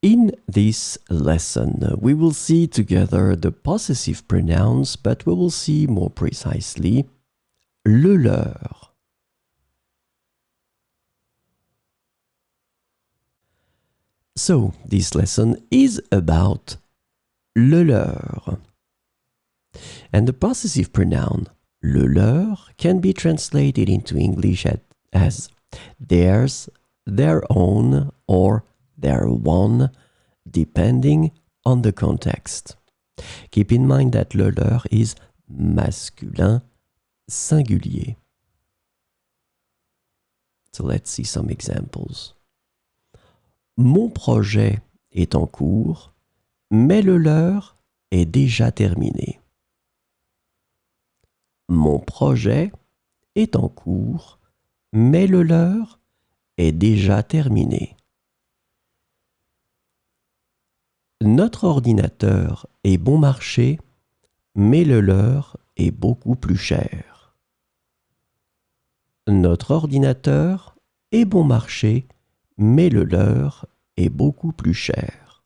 In this lesson, we will see together the possessive pronouns, but we will see more precisely leur. So, this lesson is about leur. And the possessive pronoun leur can be translated into English as theirs, their own, or their one, depending on the context. Keep in mind that le leur is masculin singulier. So let's see some examples. Mon projet est en cours, mais le leur est déjà terminé. Mon projet est en cours, mais le leur est déjà terminé. Notre ordinateur est bon marché, mais le leur est beaucoup plus cher. Notre ordinateur est bon marché, mais le leur est beaucoup plus cher.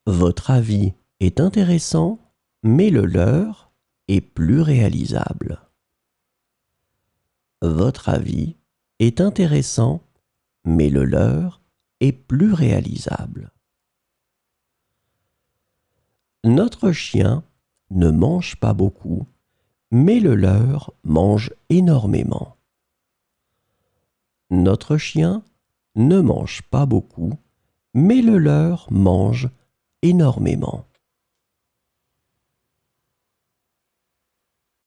Votre avis est intéressant, mais le leur est plus réalisable. Votre avis est intéressant, mais le leur est plus réalisable. Notre chien ne mange pas beaucoup, mais le leur mange énormément. Notre chien ne mange pas beaucoup, mais le leur mange énormément.